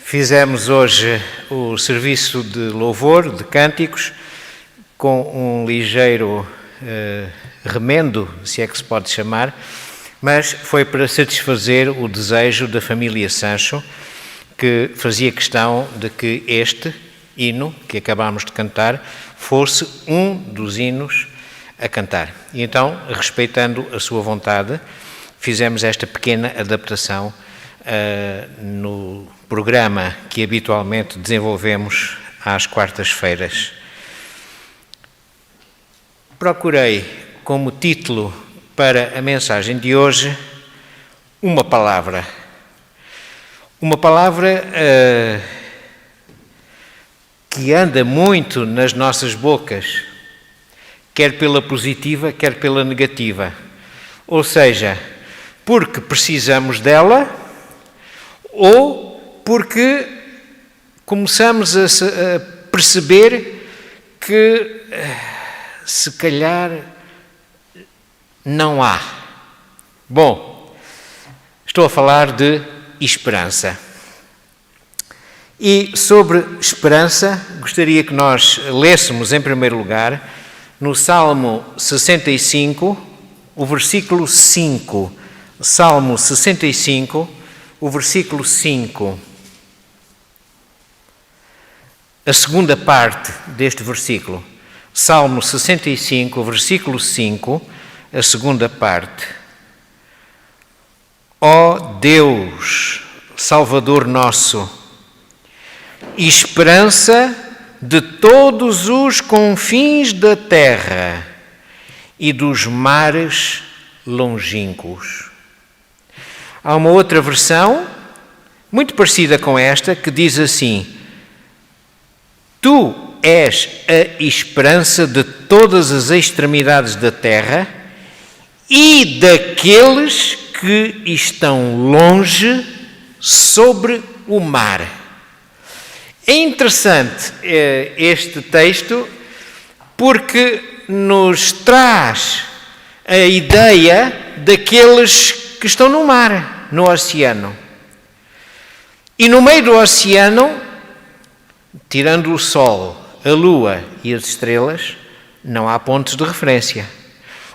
Fizemos hoje o serviço de louvor, de cânticos, com um ligeiro remendo, se é que se pode chamar, mas foi para satisfazer o desejo da família Sancho, que fazia questão de que este hino que acabámos de cantar fosse um dos hinos a cantar. E então, respeitando a sua vontade, fizemos esta pequena adaptação no programa que habitualmente desenvolvemos às quartas-feiras. Procurei como título para a mensagem de hoje uma palavra. Uma palavra que anda muito nas nossas bocas, quer pela positiva, quer pela negativa. Ou seja, porque precisamos dela ou porque começamos a perceber que se calhar não há. Bom, estou a falar de esperança. E sobre esperança, gostaria que nós lêssemos em primeiro lugar no Salmo 65, o versículo 5. Salmo 65, o versículo 5. A segunda parte deste versículo. Salmo 65, versículo 5, a segunda parte. Ó Deus, Salvador nosso, esperança de todos os confins da terra e dos mares longínquos. Há uma outra versão, muito parecida com esta, que diz assim: Tu és a esperança de todas as extremidades da terra e daqueles que estão longe sobre o mar. É interessante este texto porque nos traz a ideia daqueles que estão no mar, no oceano. E no meio do oceano, tirando o sol, a lua e as estrelas, não há pontos de referência.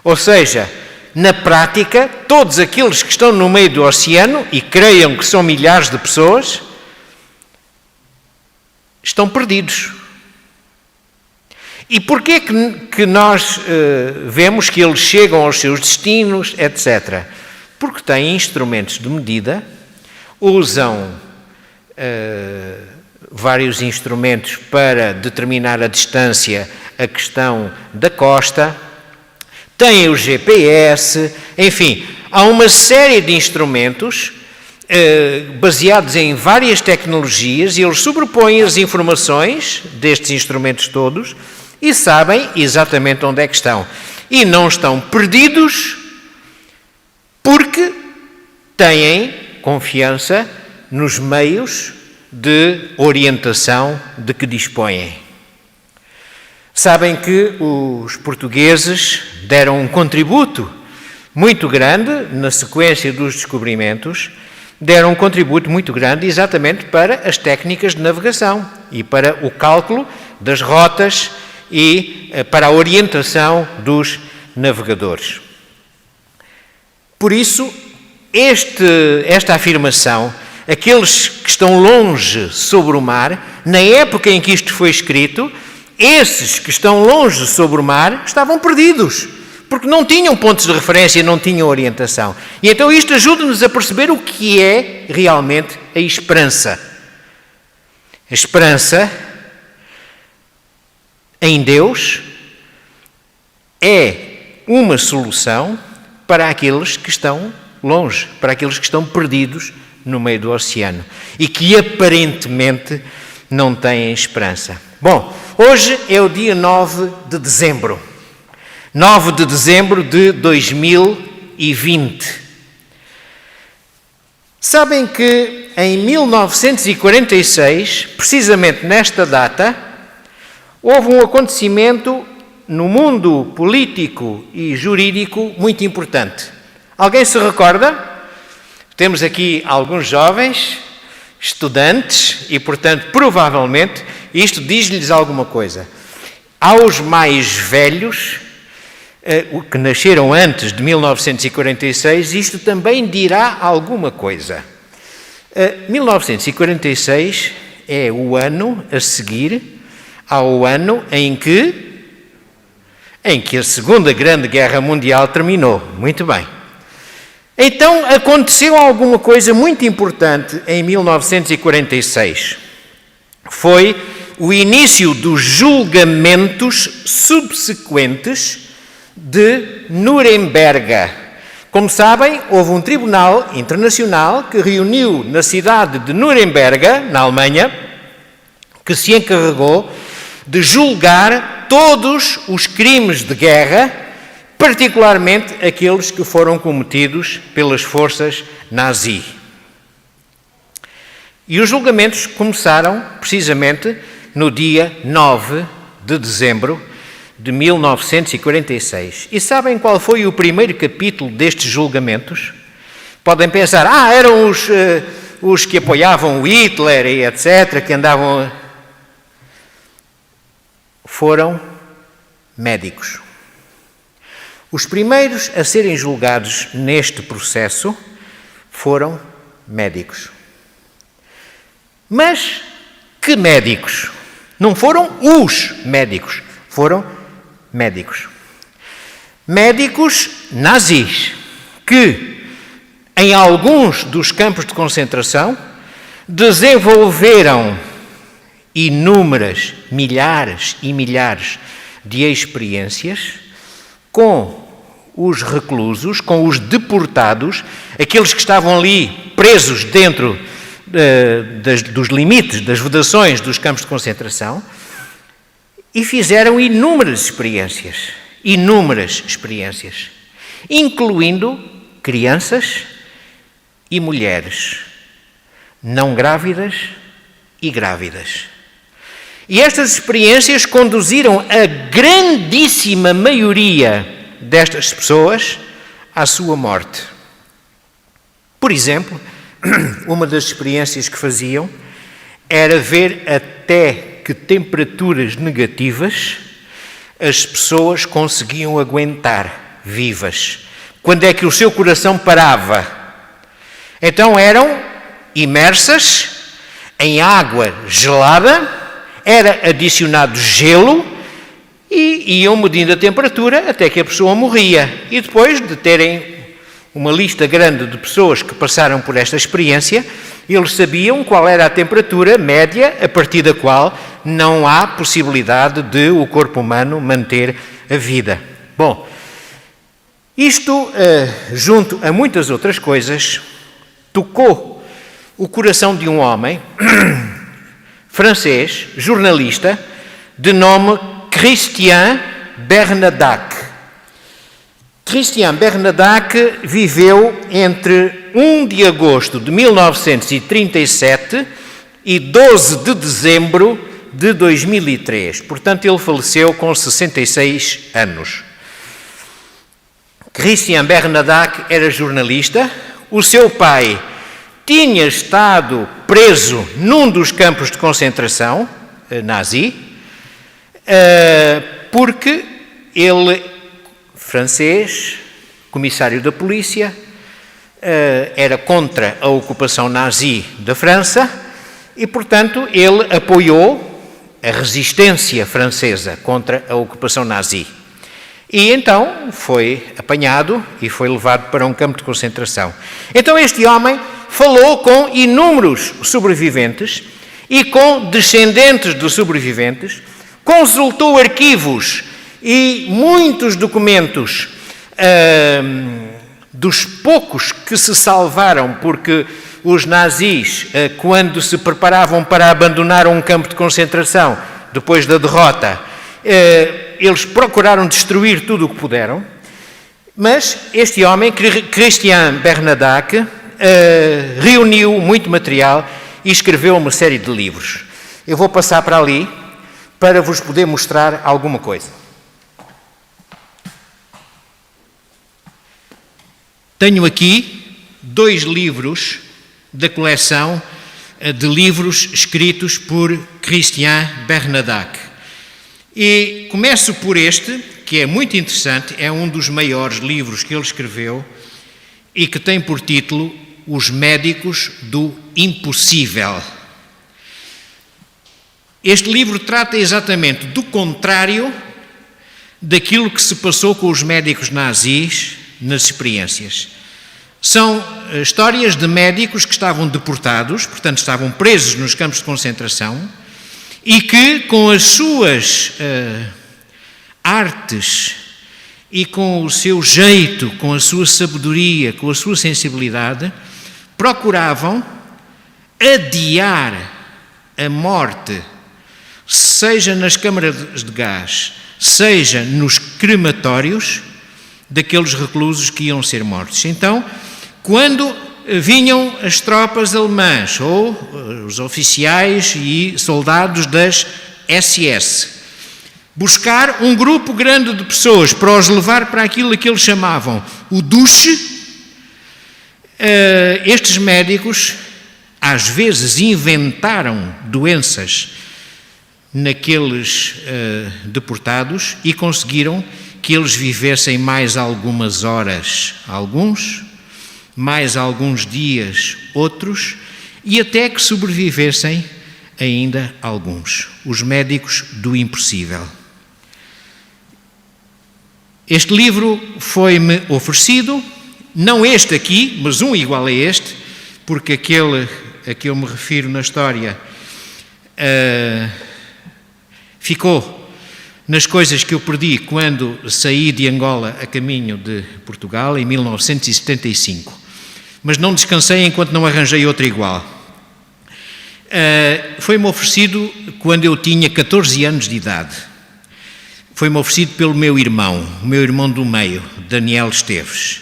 Ou seja, na prática, todos aqueles que estão no meio do oceano, e creiam que são milhares de pessoas, estão perdidos. E porquê que nós vemos que eles chegam aos seus destinos, etc.? Porque têm instrumentos de medida, usam vários instrumentos para determinar a distância, a questão da costa, têm o GPS, enfim, há uma série de instrumentos baseados em várias tecnologias e eles sobrepõem as informações destes instrumentos todos e sabem exatamente onde é que estão. E não estão perdidos porque têm confiança nos meios de orientação de que dispõem. Sabem que os portugueses deram um contributo muito grande na sequência dos descobrimentos, deram um contributo muito grande exatamente para as técnicas de navegação e para o cálculo das rotas e para a orientação dos navegadores. Por isso, esta afirmação, aqueles que estão longe sobre o mar, na época em que isto foi escrito, esses que estão longe sobre o mar estavam perdidos, porque não tinham pontos de referência, não tinham orientação. E então isto ajuda-nos a perceber o que é realmente a esperança. A esperança em Deus é uma solução para aqueles que estão longe, para aqueles que estão perdidos no meio do oceano e que aparentemente não têm esperança. Bom, hoje é o dia 9 de dezembro. 9 de dezembro de 2020. Sabem que em 1946, precisamente nesta data, houve um acontecimento no mundo político e jurídico muito importante. Alguém se recorda? Temos aqui alguns jovens estudantes e, portanto, provavelmente, isto diz-lhes alguma coisa. Aos mais velhos, que nasceram antes de 1946, isto também dirá alguma coisa. 1946 é o ano a seguir ao ano em que a Segunda Grande Guerra Mundial terminou. Muito bem. Então, aconteceu alguma coisa muito importante em 1946. Foi o início dos julgamentos subsequentes de Nuremberg. Como sabem, houve um tribunal internacional que reuniu na cidade de Nuremberg, na Alemanha, que se encarregou de julgar todos os crimes de guerra, particularmente aqueles que foram cometidos pelas forças nazi. E os julgamentos começaram precisamente no dia 9 de dezembro de 1946. E sabem qual foi o primeiro capítulo destes julgamentos? Podem pensar, eram os que apoiavam o Hitler e etc., que andavam... Foram médicos. Os primeiros a serem julgados neste processo foram médicos. Mas que médicos? Não foram os médicos, foram médicos. Médicos nazis, que em alguns dos campos de concentração desenvolveram inúmeras, milhares e milhares de experiências com os reclusos, com os deportados, aqueles que estavam ali presos dentro dos limites, das vedações dos campos de concentração, e fizeram inúmeras experiências, incluindo crianças e mulheres, não grávidas e grávidas. E estas experiências conduziram a grandíssima maioria destas pessoas à sua morte. Por exemplo, uma das experiências que faziam era ver até que temperaturas negativas as pessoas conseguiam aguentar vivas. Quando é que o seu coração parava? Então eram imersas em água gelada, era adicionado gelo e iam medindo a temperatura até que a pessoa morria. E depois de terem uma lista grande de pessoas que passaram por esta experiência, eles sabiam qual era a temperatura média a partir da qual não há possibilidade de o corpo humano manter a vida. Bom, isto, junto a muitas outras coisas, tocou o coração de um homem francês, jornalista, de nome Christian Bernadac. Christian Bernadac viveu entre 1 de agosto de 1937 e 12 de dezembro de 2003. Portanto, ele faleceu com 66 anos. Christian Bernadac era jornalista. O seu pai tinha estado preso num dos campos de concentração nazi, porque ele, francês, comissário da polícia, era contra a ocupação nazi da França e, portanto, ele apoiou a resistência francesa contra a ocupação nazi. E então foi apanhado e foi levado para um campo de concentração. Então este homem falou com inúmeros sobreviventes e com descendentes de sobreviventes, consultou arquivos e muitos documentos dos poucos que se salvaram, porque os nazis, quando se preparavam para abandonar um campo de concentração, depois da derrota, eles procuraram destruir tudo o que puderam, mas este homem, Christian Bernadac, reuniu muito material e escreveu uma série de livros. Eu vou passar para ali para vos poder mostrar alguma coisa. Tenho aqui 2 livros da coleção de livros escritos por Christian Bernadac. E começo por este, que é muito interessante, é um dos maiores livros que ele escreveu e que tem por título Os Médicos do Impossível. Este livro trata exatamente do contrário daquilo que se passou com os médicos nazis nas experiências. São histórias de médicos que estavam deportados, portanto estavam presos nos campos de concentração, e que com as suas artes e com o seu jeito, com a sua sabedoria, com a sua sensibilidade, procuravam adiar a morte, seja nas câmaras de gás, seja nos crematórios, daqueles reclusos que iam ser mortos. Então, quando vinham as tropas alemãs ou os oficiais e soldados das SS buscar um grupo grande de pessoas para os levar para aquilo que eles chamavam o duche, estes médicos às vezes inventaram doenças naqueles deportados e conseguiram que eles vivessem mais algumas horas, alguns, mais alguns dias, outros, e até que sobrevivessem ainda alguns. Os médicos do impossível. Este livro foi-me oferecido, não este aqui, mas um igual a este, porque aquele a que eu me refiro na história ficou nas coisas que eu perdi quando saí de Angola a caminho de Portugal, em 1975. Mas não descansei enquanto não arranjei outro igual. Foi-me oferecido quando eu tinha 14 anos de idade. Foi-me oferecido pelo meu irmão, o meu irmão do meio, Daniel Esteves.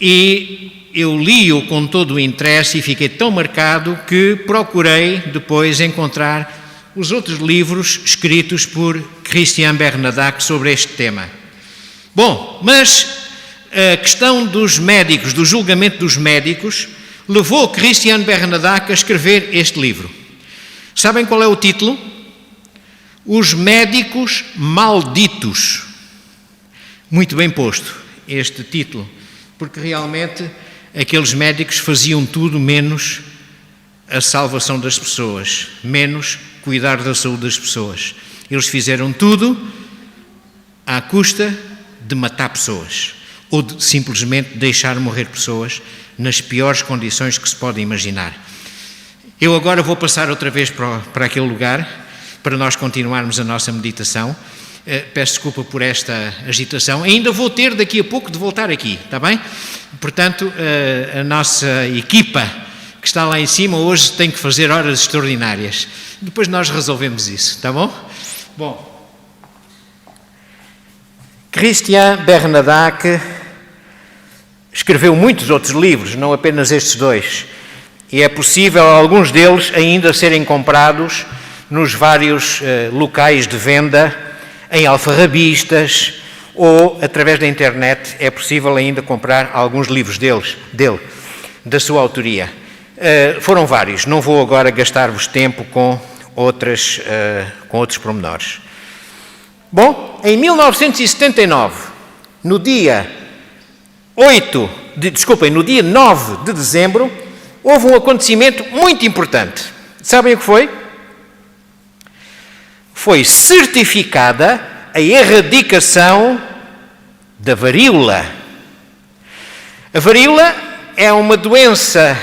E eu li-o com todo o interesse e fiquei tão marcado que procurei depois encontrar os outros livros escritos por Christian Bernadac sobre este tema. Bom, mas a questão dos médicos, do julgamento dos médicos, levou Christian Bernadac a escrever este livro. Sabem qual é o título? Os Médicos Malditos. Muito bem posto este título, porque realmente aqueles médicos faziam tudo menos a salvação das pessoas, menos cuidar da saúde das pessoas. Eles fizeram tudo à custa de matar pessoas ou de simplesmente deixar morrer pessoas nas piores condições que se pode imaginar. Eu agora vou passar outra vez para aquele lugar para nós continuarmos a nossa meditação. Peço desculpa por esta agitação. Ainda vou ter daqui a pouco de voltar aqui, está bem? Portanto, a nossa equipa que está lá em cima hoje tem que fazer horas extraordinárias. Depois nós resolvemos isso, está bom? Bom, Christian Bernadac escreveu muitos outros livros, não apenas estes dois, e é possível alguns deles ainda serem comprados nos vários locais de venda, em alfarrabistas ou através da internet. É possível ainda comprar alguns livros dele, da sua autoria. Foram vários, não vou agora gastar-vos tempo com outros pormenores. Bom, em 1979, no dia 9 de dezembro, houve um acontecimento muito importante. Sabem o que foi? Foi certificada a erradicação da varíola. A varíola é uma doença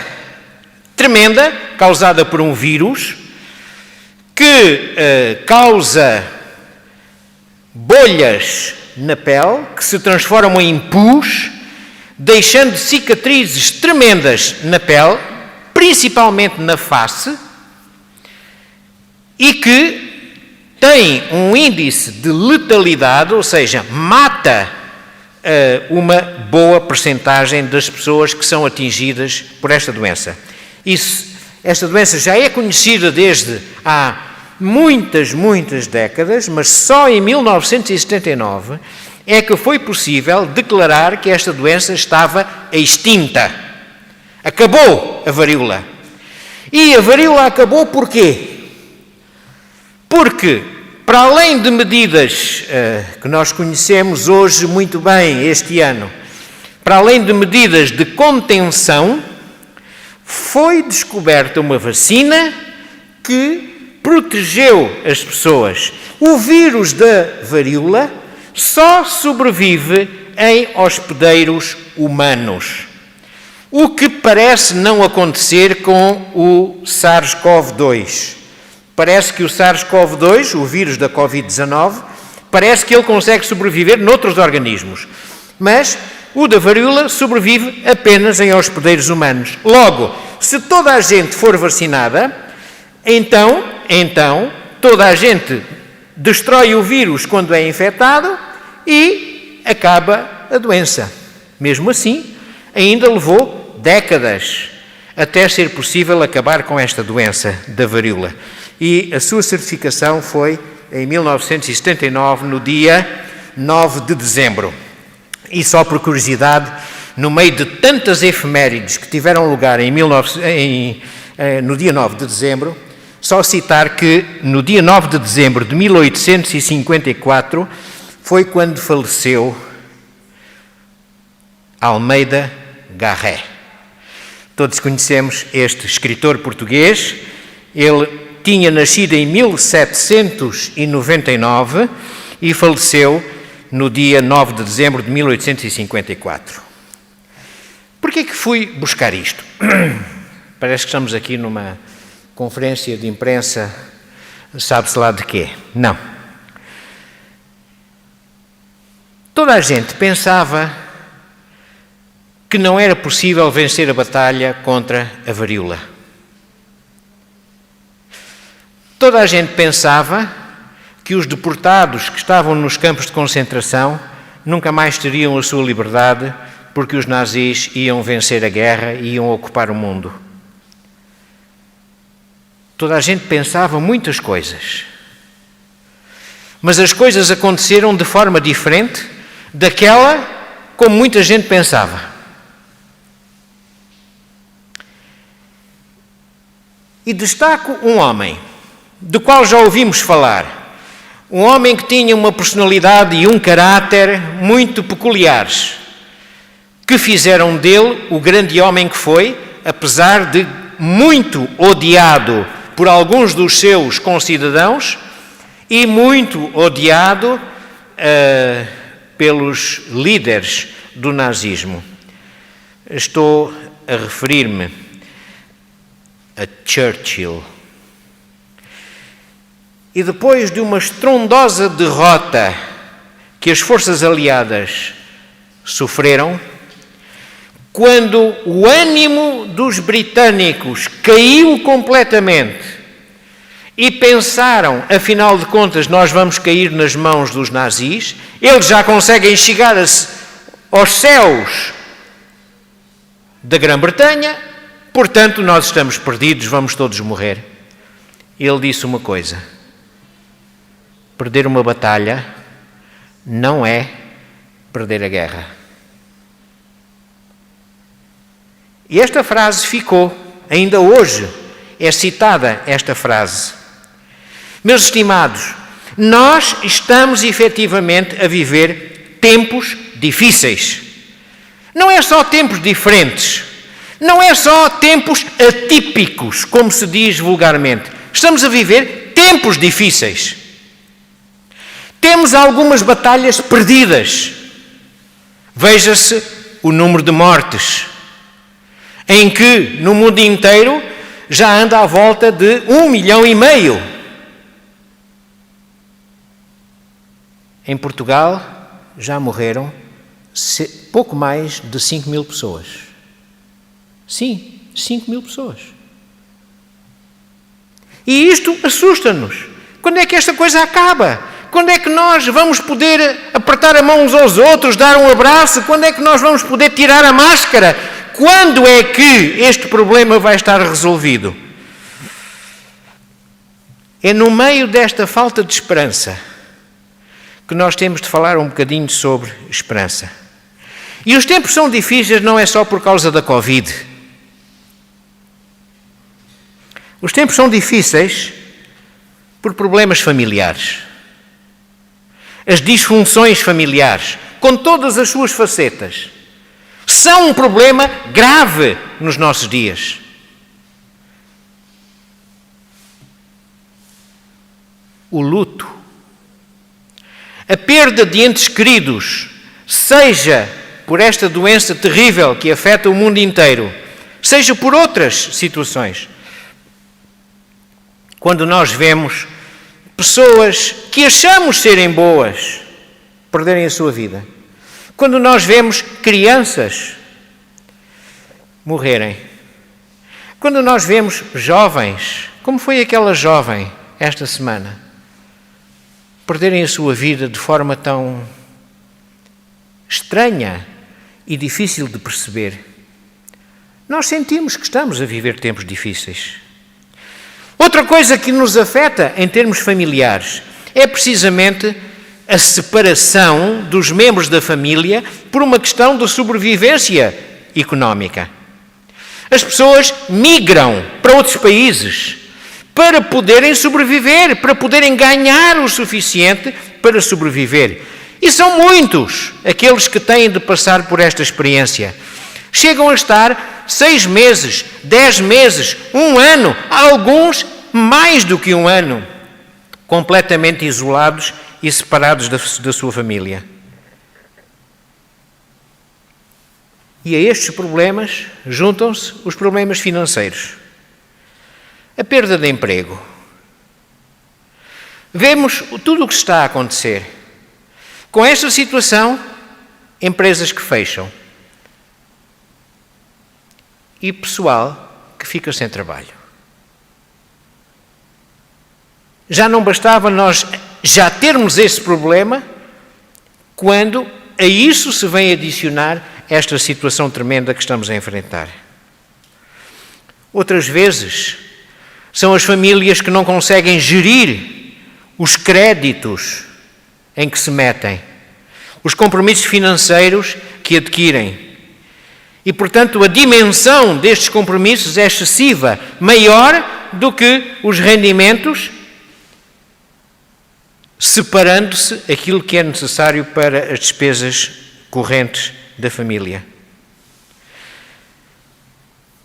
tremenda, causada por um vírus, que causa bolhas na pele, que se transformam em pus, deixando cicatrizes tremendas na pele, principalmente na face, e que tem um índice de letalidade, ou seja, mata uma boa percentagem das pessoas que são atingidas por esta doença. Esta doença já é conhecida desde há muitas décadas, mas só em 1979 é que foi possível declarar que esta doença estava extinta. Acabou a varíola. E a varíola acabou porquê? Porque, para além de medidas que nós conhecemos hoje muito bem este ano, para além de medidas de contenção, foi descoberta uma vacina que protegeu as pessoas. O vírus da varíola só sobrevive em hospedeiros humanos, o que parece não acontecer com o SARS-CoV-2. Parece que o SARS-CoV-2, o vírus da Covid-19, parece que ele consegue sobreviver noutros organismos, mas o da varíola sobrevive apenas em hospedeiros humanos. Logo, se toda a gente for vacinada, então toda a gente destrói o vírus quando é infectado e acaba a doença. Mesmo assim, ainda levou décadas até ser possível acabar com esta doença da varíola. E a sua certificação foi em 1979, no dia 9 de dezembro. E só por curiosidade, no meio de tantas efemérides que tiveram lugar no dia 9 de dezembro, só citar que no dia 9 de dezembro de 1854 foi quando faleceu Almeida Garré. Todos conhecemos este escritor português. Ele tinha nascido em 1799 e faleceu no dia 9 de dezembro de 1854. Porquê que fui buscar isto? Parece que estamos aqui numa conferência de imprensa, sabe-se lá de quê? Não. Toda a gente pensava que não era possível vencer a batalha contra a varíola. Toda a gente pensava que os deportados que estavam nos campos de concentração nunca mais teriam a sua liberdade porque os nazis iam vencer a guerra e iam ocupar o mundo. Toda a gente pensava muitas coisas. Mas as coisas aconteceram de forma diferente daquela como muita gente pensava. E destaco um homem, do qual já ouvimos falar. Um homem que tinha uma personalidade e um caráter muito peculiares, que fizeram dele o grande homem que foi, apesar de muito odiado por alguns dos seus concidadãos e muito odiado pelos líderes do nazismo. Estou a referir-me a Churchill. E depois de uma estrondosa derrota que as forças aliadas sofreram, quando o ânimo dos britânicos caiu completamente e pensaram, afinal de contas, nós vamos cair nas mãos dos nazis, eles já conseguem chegar aos céus da Grã-Bretanha, portanto, nós estamos perdidos, vamos todos morrer. Ele disse uma coisa: perder uma batalha não é perder a guerra. E esta frase ficou, ainda hoje é citada esta frase. Meus estimados, nós estamos efetivamente a viver tempos difíceis. Não é só tempos diferentes, não é só tempos atípicos, como se diz vulgarmente. Estamos a viver tempos difíceis. Temos algumas batalhas perdidas. Veja-se o número de mortes, em que no mundo inteiro já anda à volta de 1,5 milhão. Em Portugal já morreram pouco mais de 5 mil pessoas. Sim, 5 mil pessoas. E isto assusta-nos. Quando é que esta coisa acaba? Quando é que nós vamos poder apertar a mão uns aos outros, dar um abraço? Quando é que nós vamos poder tirar a máscara? Quando é que este problema vai estar resolvido? É no meio desta falta de esperança que nós temos de falar um bocadinho sobre esperança. E os tempos são difíceis não é só por causa da Covid. Os tempos são difíceis por problemas familiares. As disfunções familiares, com todas as suas facetas, são um problema grave nos nossos dias. O luto, a perda de entes queridos, seja por esta doença terrível que afeta o mundo inteiro, seja por outras situações. Quando nós vemos pessoas que achamos serem boas perderem a sua vida, quando nós vemos crianças morrerem, quando nós vemos jovens, como foi aquela jovem esta semana, perderem a sua vida de forma tão estranha e difícil de perceber, nós sentimos que estamos a viver tempos difíceis. Outra coisa que nos afeta em termos familiares é precisamente a separação dos membros da família por uma questão de sobrevivência económica. As pessoas migram para outros países para poderem sobreviver, para poderem ganhar o suficiente para sobreviver. E são muitos aqueles que têm de passar por esta experiência. Chegam a estar 6 meses, 10 meses, 1 ano, alguns mais do que 1 ano, completamente isolados e separados da sua família. E a estes problemas juntam-se os problemas financeiros. A perda de emprego. Vemos tudo o que está a acontecer. Com esta situação, empresas que fecham. E pessoal que fica sem trabalho. Já não bastava nós já termos esse problema, quando a isso se vem adicionar esta situação tremenda que estamos a enfrentar. Outras vezes, são as famílias que não conseguem gerir os créditos em que se metem, os compromissos financeiros que adquirem. E, portanto, a dimensão destes compromissos é excessiva, maior do que os rendimentos, separando-se aquilo que é necessário para as despesas correntes da família.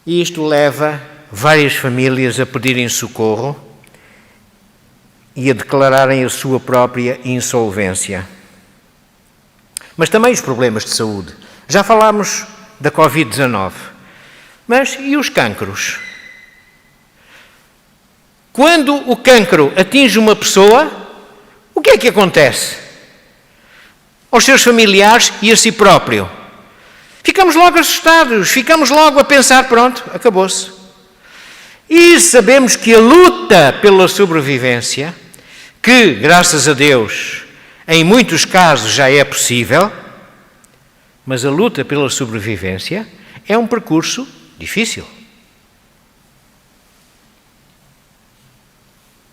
E isto leva várias famílias a pedirem socorro e a declararem a sua própria insolvência. Mas também os problemas de saúde. Já falámos da Covid-19. Mas e os cancros? Quando o cancro atinge uma pessoa, o que é que acontece? Aos seus familiares e a si próprio. Ficamos logo assustados, ficamos logo a pensar, pronto, acabou-se. E sabemos que a luta pela sobrevivência, que, graças a Deus, em muitos casos já é possível, mas a luta pela sobrevivência é um percurso difícil.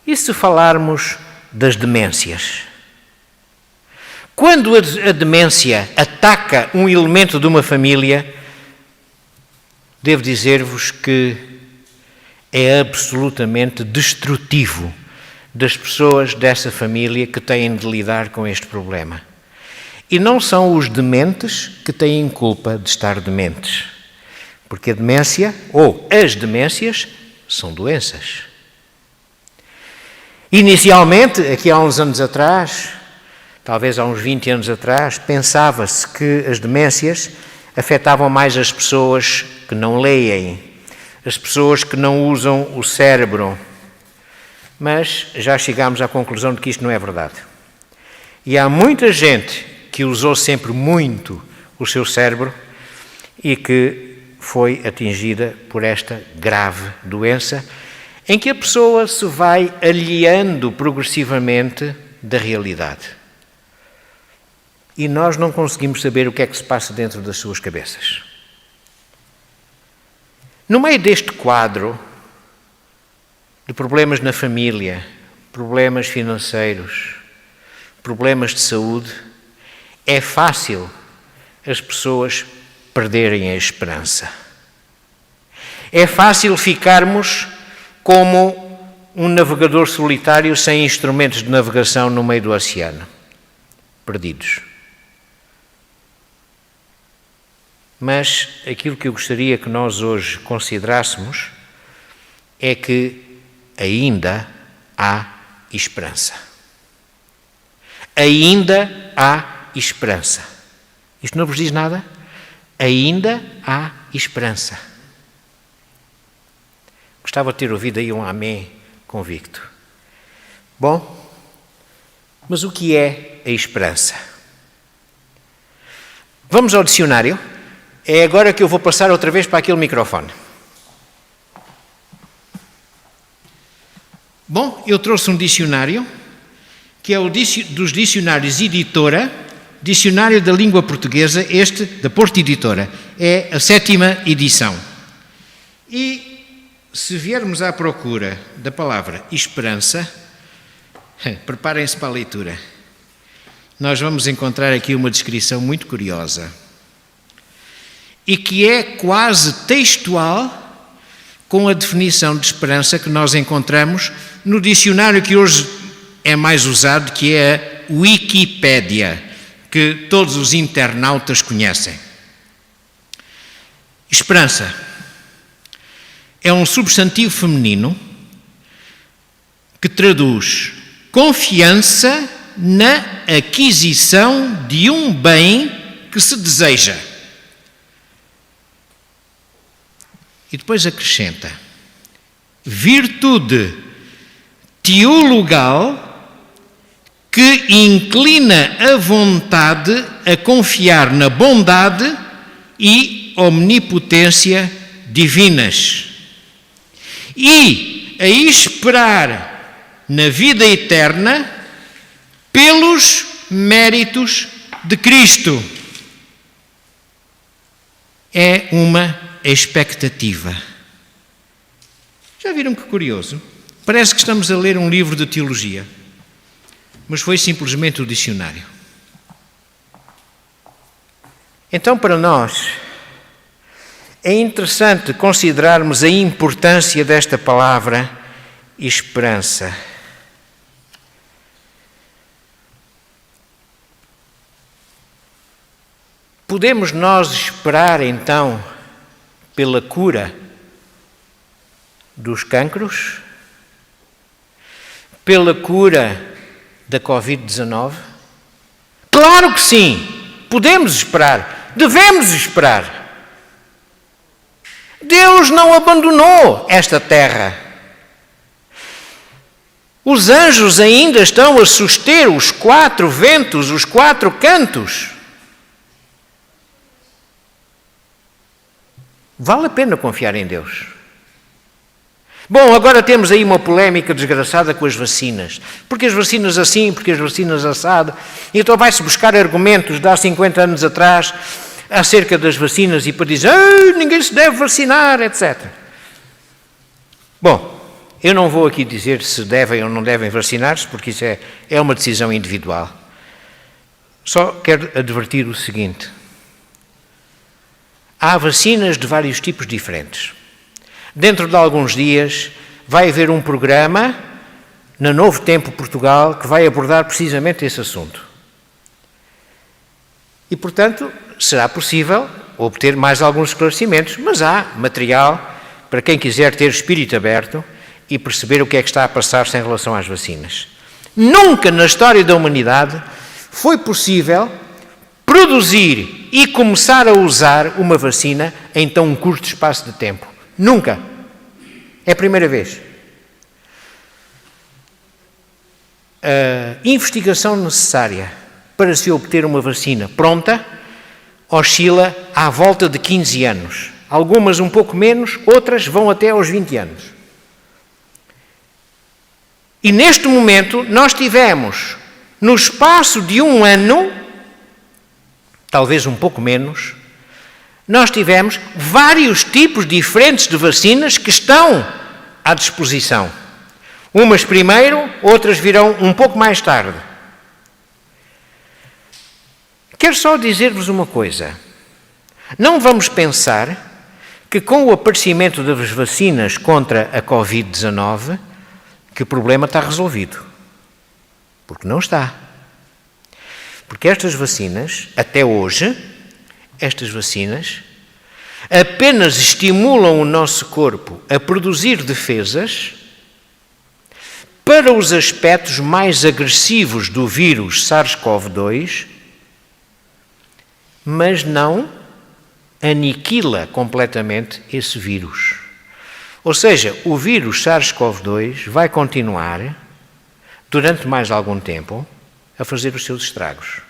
E se falarmos das demências? Quando a demência ataca um elemento de uma família, devo dizer-vos que é absolutamente destrutivo das pessoas dessa família que têm de lidar com este problema. E não são os dementes que têm culpa de estar dementes, porque a demência, ou as demências, são doenças. Inicialmente, aqui há uns anos atrás, talvez há uns 20 anos atrás, pensava-se que as demências afetavam mais as pessoas que não leem, as pessoas que não usam o cérebro. Mas já chegámos à conclusão de que isto não é verdade. E há muita gente que usou sempre muito o seu cérebro e que foi atingida por esta grave doença, em que a pessoa se vai alheando progressivamente da realidade. E nós não conseguimos saber o que é que se passa dentro das suas cabeças. No meio deste quadro de problemas na família, problemas financeiros, problemas de saúde, é fácil as pessoas perderem a esperança. É fácil ficarmos como um navegador solitário sem instrumentos de navegação no meio do oceano, perdidos. Mas aquilo que eu gostaria que nós hoje considerássemos é que ainda há esperança. Ainda há esperança. Isto não vos diz nada? Ainda há esperança. Gostava de ter ouvido aí um amém convicto. Bom, mas o que é a esperança? Vamos ao dicionário. É agora que eu vou passar outra vez para aquele microfone. Bom, eu trouxe um dicionário, que é o dos dicionários Editora, Dicionário da Língua Portuguesa, este da Porto Editora. É a 7ª edição. E se viermos à procura da palavra esperança, preparem-se para a leitura. Nós vamos encontrar aqui uma descrição muito curiosa e que é quase textual com a definição de esperança que nós encontramos no dicionário que hoje é mais usado, que é a Wikipédia, que todos os internautas conhecem. Esperança é um substantivo feminino que traduz confiança na aquisição de um bem que se deseja. E depois acrescenta: virtude teologal que inclina a vontade a confiar na bondade e omnipotência divinas e a esperar na vida eterna pelos méritos de Cristo. É uma expectativa. Já viram que curioso? Parece que estamos a ler um livro de teologia, mas foi simplesmente o dicionário. Então, para nós, é interessante considerarmos a importância desta palavra esperança. Podemos nós esperar, então, pela cura dos cancros? Pela cura da Covid-19? Claro que sim! Podemos esperar, devemos esperar. Deus não abandonou esta terra. Os anjos ainda estão a suster os 4 ventos, os 4 cantos. Vale a pena confiar em Deus. Bom, agora temos aí uma polémica desgraçada com as vacinas. Porque as vacinas assim, porque as vacinas assado. Então vai-se buscar argumentos de há 50 anos atrás acerca das vacinas e para dizer ninguém se deve vacinar, etc. Bom, eu não vou aqui dizer se devem ou não devem vacinar-se, porque isso é uma decisão individual. Só quero advertir o seguinte. Há vacinas de vários tipos diferentes. Dentro de alguns dias vai haver um programa na Novo Tempo Portugal que vai abordar precisamente esse assunto. E, portanto, será possível obter mais alguns esclarecimentos, mas há material para quem quiser ter espírito aberto e perceber o que é que está a passar-se em relação às vacinas. Nunca na história da humanidade foi possível produzir e começar a usar uma vacina em tão curto espaço de tempo. Nunca. É a primeira vez. A investigação necessária para se obter uma vacina pronta oscila à volta de 15 anos. Algumas um pouco menos, outras vão até aos 20 anos. E neste momento nós tivemos, no espaço de um ano, talvez um pouco menos, nós tivemos vários tipos diferentes de vacinas que estão à disposição. Umas primeiro, outras virão um pouco mais tarde. Quero só dizer-vos uma coisa. Não vamos pensar que com o aparecimento das vacinas contra a Covid-19, que o problema está resolvido. Porque não está. Porque estas vacinas, até hoje, estas vacinas apenas estimulam o nosso corpo a produzir defesas para os aspectos mais agressivos do vírus SARS-CoV-2, mas não aniquila completamente esse vírus. Ou seja, o vírus SARS-CoV-2 vai continuar, durante mais algum tempo, a fazer os seus estragos.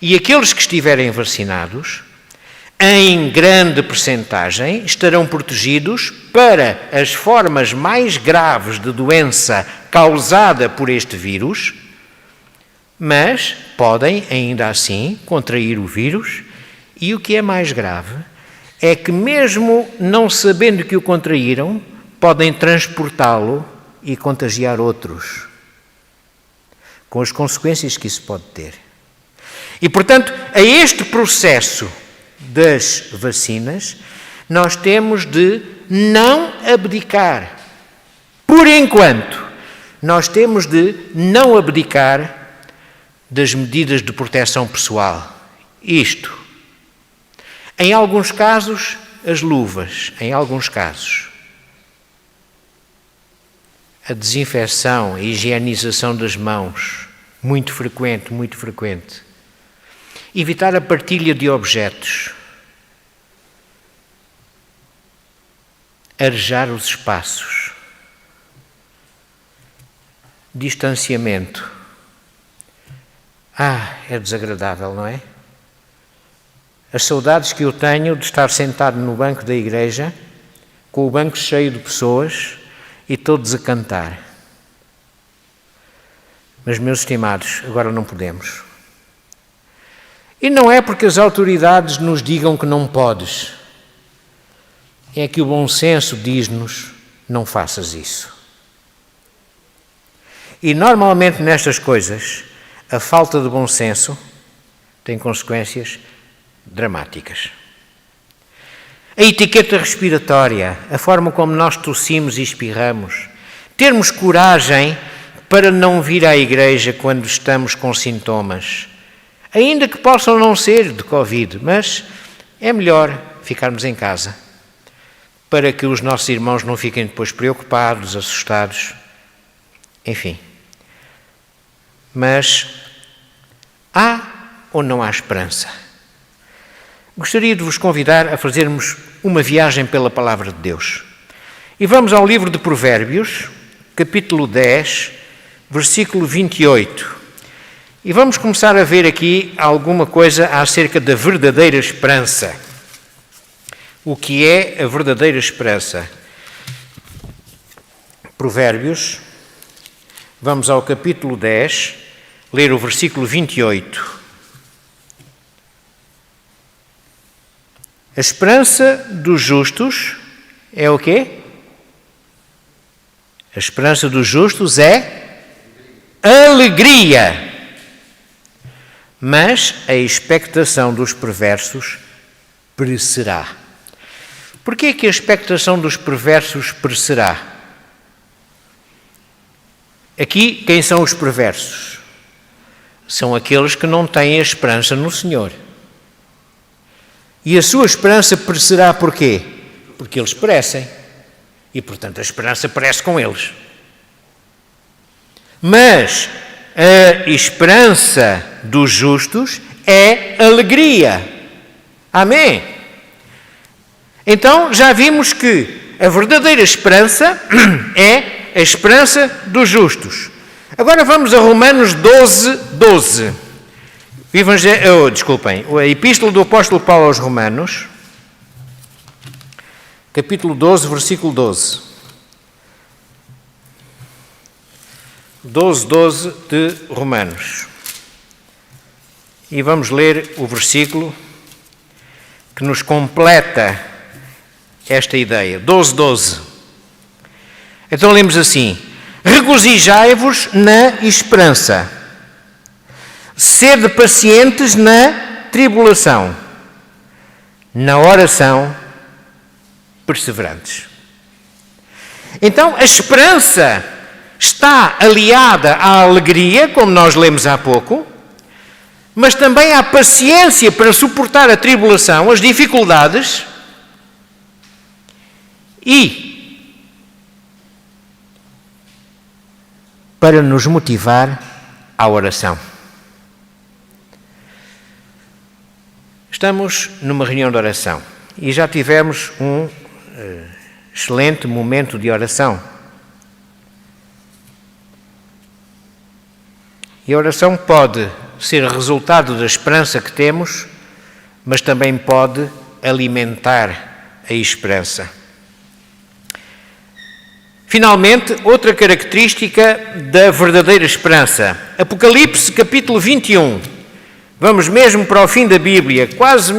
E aqueles que estiverem vacinados, em grande percentagem, estarão protegidos para as formas mais graves de doença causada por este vírus, mas podem, ainda assim, contrair o vírus, e o que é mais grave é que, mesmo não sabendo que o contraíram, podem transportá-lo e contagiar outros, com as consequências que isso pode ter. E, portanto, a este processo das vacinas, nós temos de não abdicar. Por enquanto, nós temos de não abdicar das medidas de proteção pessoal. Isto, em alguns casos, as luvas, em alguns casos, a desinfecção, a higienização das mãos, muito frequente, muito frequente. Evitar a partilha de objetos. Arejar os espaços. Distanciamento. É desagradável, não é? As saudades que eu tenho de estar sentado no banco da igreja, com o banco cheio de pessoas e todos a cantar. Mas, meus estimados, agora não podemos. E não é porque as autoridades nos digam que não podes. É que o bom senso diz-nos, não faças isso. E normalmente nestas coisas, a falta de bom senso tem consequências dramáticas. A etiqueta respiratória, a forma como nós tossimos e espirramos, termos coragem para não vir à igreja quando estamos com sintomas, ainda que possam não ser de Covid, mas é melhor ficarmos em casa, para que os nossos irmãos não fiquem depois preocupados, assustados, enfim. Mas há ou não há esperança? Gostaria de vos convidar a fazermos uma viagem pela Palavra de Deus. E vamos ao livro de Provérbios, capítulo 10, versículo 28. E vamos começar a ver aqui alguma coisa acerca da verdadeira esperança. O que é a verdadeira esperança? Provérbios, vamos ao capítulo 10, ler o versículo 28. A esperança dos justos é o quê? A esperança dos justos é alegria. Mas a expectação dos perversos perecerá. Porquê é que a expectação dos perversos perecerá? Aqui, quem são os perversos? São aqueles que não têm a esperança no Senhor. E a sua esperança perecerá porquê? Porque eles perecem. E, portanto, a esperança perece com eles. Mas a esperança dos justos é alegria. Amém? Então, já vimos que a verdadeira esperança é a esperança dos justos. Agora vamos a Romanos 12, 12. A Epístola do Apóstolo Paulo aos Romanos, capítulo 12, versículo 12. 12, 12 de Romanos. E vamos ler o versículo que nos completa esta ideia. 12, 12. Então lemos assim: regozijai-vos na esperança, sede pacientes na tribulação, na oração perseverantes. Então, a esperança está aliada à alegria, como nós lemos há pouco, mas também à paciência para suportar a tribulação, as dificuldades e para nos motivar à oração. Estamos numa reunião de oração e já tivemos um excelente momento de oração. E a oração pode ser resultado da esperança que temos, mas também pode alimentar a esperança. Finalmente, outra característica da verdadeira esperança. Apocalipse, capítulo 21. Vamos mesmo para o fim da Bíblia, quase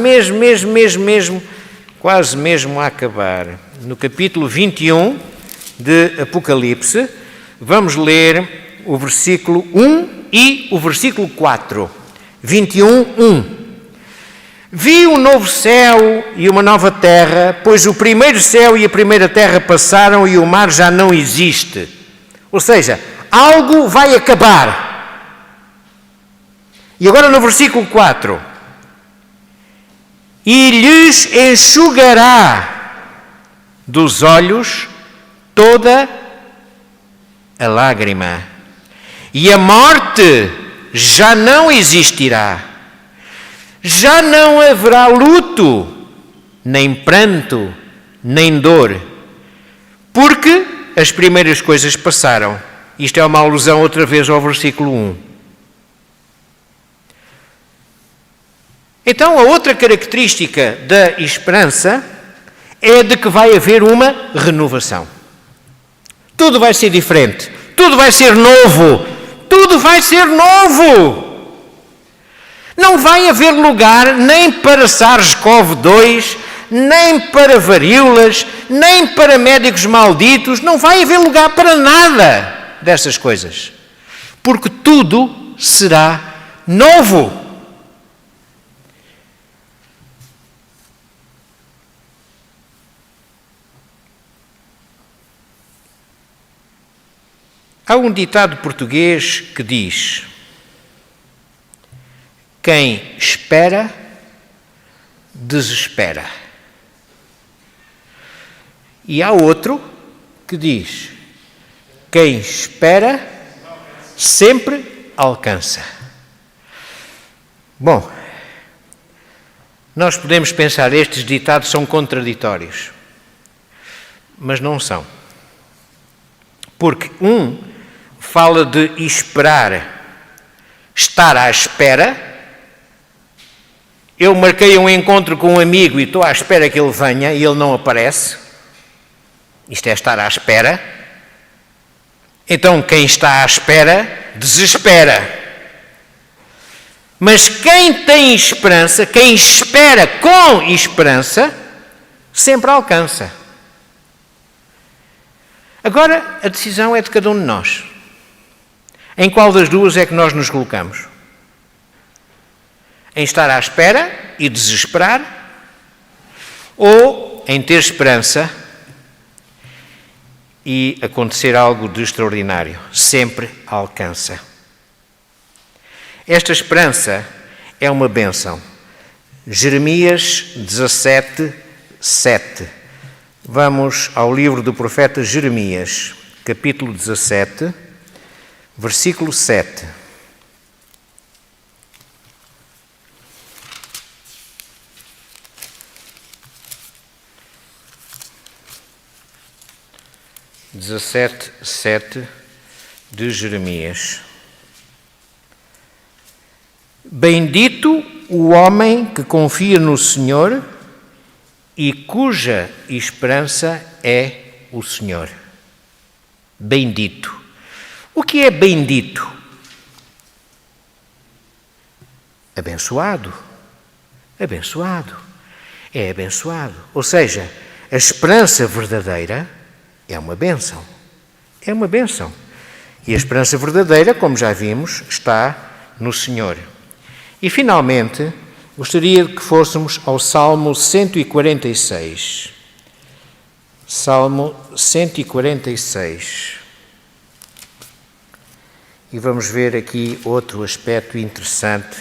mesmo a acabar. No capítulo 21 de Apocalipse, vamos ler o versículo 1 e o versículo 4. 21, 1. Vi um novo céu e uma nova terra, pois o primeiro céu e a primeira terra passaram e o mar já não existe. Ou seja, algo vai acabar. E agora no versículo 4. E lhes enxugará dos olhos toda a lágrima. E a morte já não existirá. Já não haverá luto, nem pranto, nem dor, porque as primeiras coisas passaram. Isto é uma alusão outra vez ao versículo 1. Então, a outra característica da esperança é de que vai haver uma renovação. Tudo vai ser diferente, tudo vai ser novo, tudo vai ser novo. Não vai haver lugar nem para SARS-CoV-2, nem para varíolas, nem para médicos malditos. Não vai haver lugar para nada dessas coisas. Porque tudo será novo. Há um ditado português que diz: quem espera, desespera. E há outro que diz: quem espera, sempre alcança. Bom, nós podemos pensar, estes ditados são contraditórios, mas não são. Porque um fala de esperar, estar à espera. Eu marquei um encontro com um amigo e estou à espera que ele venha e ele não aparece. Isto é estar à espera. Então, quem está à espera, desespera. Mas quem tem esperança, quem espera com esperança, sempre alcança. Agora, a decisão é de cada um de nós. Em qual das duas é que nós nos colocamos? Em estar à espera e desesperar, ou em ter esperança e acontecer algo de extraordinário? Sempre alcança. Esta esperança é uma bênção. Jeremias 17, 7. Vamos ao livro do profeta Jeremias, capítulo 17, versículo 7. Dezessete, 7 de Jeremias. Bendito o homem que confia no Senhor e cuja esperança é o Senhor. Bendito. O que é bendito? Abençoado. Abençoado. É abençoado. Ou seja, a esperança verdadeira é uma bênção. É uma bênção. E a esperança verdadeira, como já vimos, está no Senhor. E, finalmente, gostaria que fôssemos ao Salmo 146. Salmo 146. E vamos ver aqui outro aspecto interessante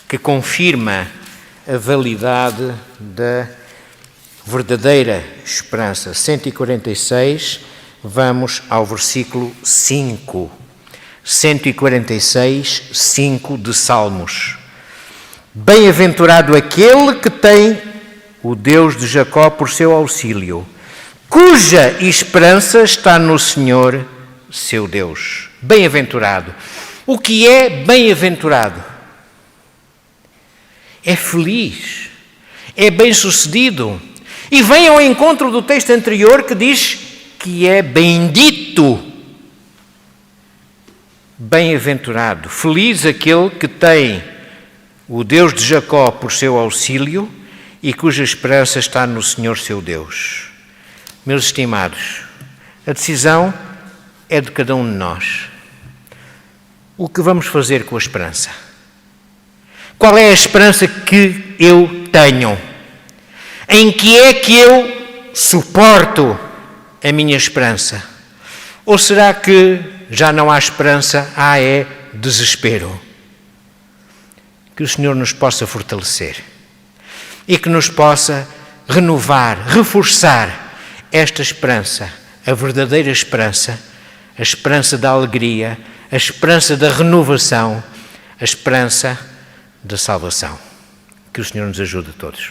que confirma a validade da verdadeira esperança. 146, vamos ao versículo 5. 146, 5 de Salmos. Bem-aventurado aquele que tem o Deus de Jacó por seu auxílio, cuja esperança está no Senhor, seu Deus. Bem-aventurado. O que é bem-aventurado? É feliz, é bem-sucedido. E vem ao encontro do texto anterior que diz que é bendito. Bem-aventurado, feliz aquele que tem o Deus de Jacó por seu auxílio e cuja esperança está no Senhor seu Deus. Meus estimados, a decisão é de cada um de nós. O que vamos fazer com a esperança? Qual é a esperança que eu tenho? Em que é que eu suporto a minha esperança? Ou será que já não há esperança, é desespero? Que o Senhor nos possa fortalecer e que nos possa renovar, reforçar esta esperança, a verdadeira esperança, a esperança da alegria, a esperança da renovação, a esperança da salvação. Que o Senhor nos ajude a todos.